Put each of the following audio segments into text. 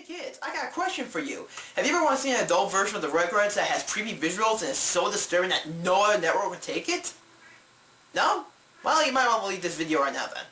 Kids, I got a question for you. Have you ever once seen an adult version of the Rugrats that has creepy visuals and is so disturbing that no other network would take it? No? Well, you might want to leave this video right now then.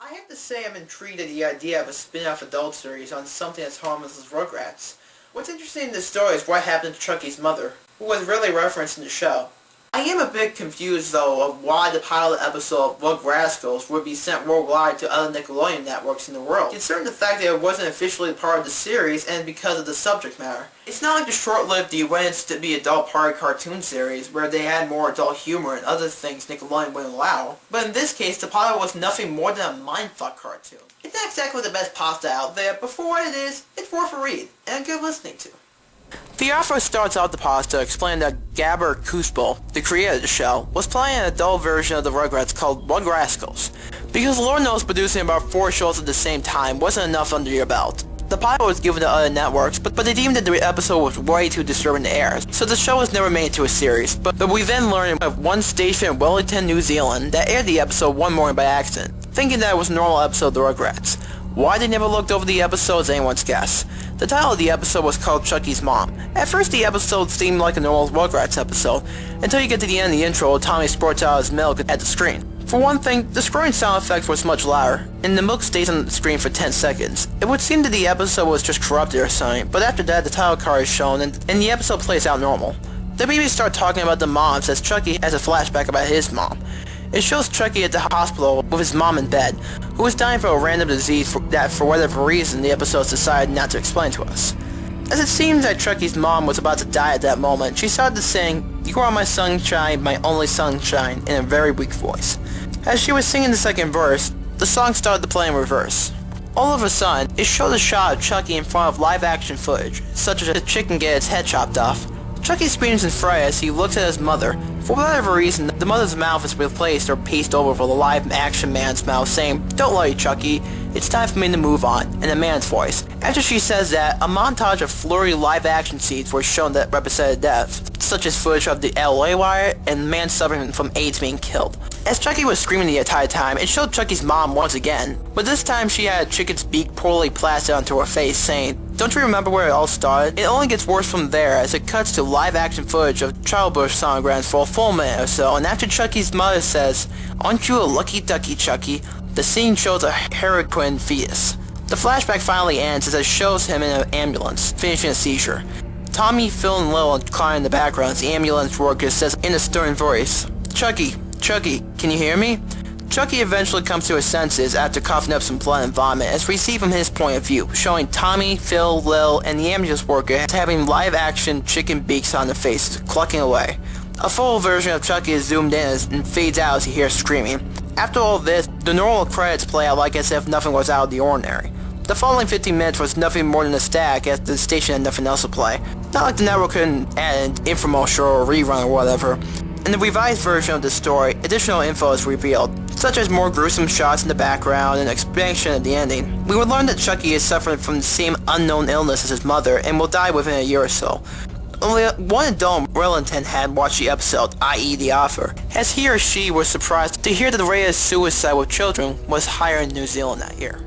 I have to say I'm intrigued at the idea of a spin-off adult series on something as harmless as Rugrats. What's interesting in this story is what happened to Chucky's mother, who was rarely referenced in the show. I am a bit confused though of why the pilot episode of Rugrascals would be sent worldwide to other Nickelodeon networks in the world, considering the fact that it wasn't officially part of the series and because of the subject matter. It's not like the short-lived The Wentz to be adult party cartoon series where they had more adult humor and other things Nickelodeon wouldn't allow, but in this case the pilot was nothing more than a mindfuck cartoon. It's not exactly the best pasta out there, but for what it is, it's worth a read and good listening to. The author starts out the pasta explaining that Gabor Kuzbel, the creator of the show, was playing an adult version of the Rugrats called Rugrascals, because Lord knows producing about 4 shows at the same time wasn't enough under your belt. The pilot was given to other networks, but they deemed that the episode was way too disturbing to air, so the show was never made into a series, but we then learned of one station in Wellington, New Zealand that aired the episode one morning by accident, thinking that it was a normal episode of the Rugrats. Why they never looked over the episode is anyone's guess. The title of the episode was called Chucky's Mom. At first the episode seemed like a normal Rugrats episode, until you get to the end of the intro where Tommy spurts out his milk at the screen. For one thing, the scrolling sound effect was much louder, and the milk stays on the screen for 10 seconds. It would seem that the episode was just corrupted or something, but after that the title card is shown and the episode plays out normal. The babies start talking about the moms as Chucky has a flashback about his mom. It shows Chucky at the hospital with his mom in bed, who was dying from a random disease that for whatever reason the episodes decided not to explain to us. As it seems that Chucky's mom was about to die at that moment, she started to sing, "You are my sunshine, my only sunshine," in a very weak voice. As she was singing the second verse, the song started to play in reverse. All of a sudden, it showed a shot of Chucky in front of live-action footage, such as a chicken get its head chopped off. Chucky screams in fright as he looks at his mother. For whatever reason, the mother's mouth is replaced or pasted over with a live-action man's mouth saying, "Don't worry, Chucky, it's time for me to move on," in a man's voice. After she says that, a montage of flurry live-action scenes were shown that represented death, such as footage of the LA wire and the man suffering from AIDS being killed. As Chucky was screaming the entire time, it showed Chucky's mom once again, but this time she had a chicken's beak poorly plastered onto her face saying, "Don't you remember where it all started?" It only gets worse from there as it cuts to live-action footage of childbirth sonograms for a full minute or so, and after Chucky's mother says, "Aren't you a lucky ducky, Chucky?" the scene shows a harlequin fetus. The flashback finally ends as it shows him in an ambulance, finishing a seizure. Tommy, Phil, and Lil cry in the background as the ambulance worker says in a stern voice, "Chucky, Chucky, can you hear me?" Chucky eventually comes to his senses after coughing up some blood and vomit as we see from his point of view, showing Tommy, Phil, Lil, and the ambulance worker having live-action chicken beaks on their faces, clucking away. A full version of Chucky is zoomed in and fades out as he hears screaming. After all this, the normal credits play out like as if nothing was out of the ordinary. The following 15 minutes was nothing more than a stack as the station had nothing else to play. Not like the network couldn't add an infomercial or rerun or whatever. In the revised version of the story, additional info is revealed, such as more gruesome shots in the background and expansion at the ending. We would learn that Chucky is suffering from the same unknown illness as his mother and will die within a year or so. Only one adult in Wellington had watched the episode, i.e. the author, as he or she was surprised to hear that the rate of suicide with children was higher in New Zealand that year.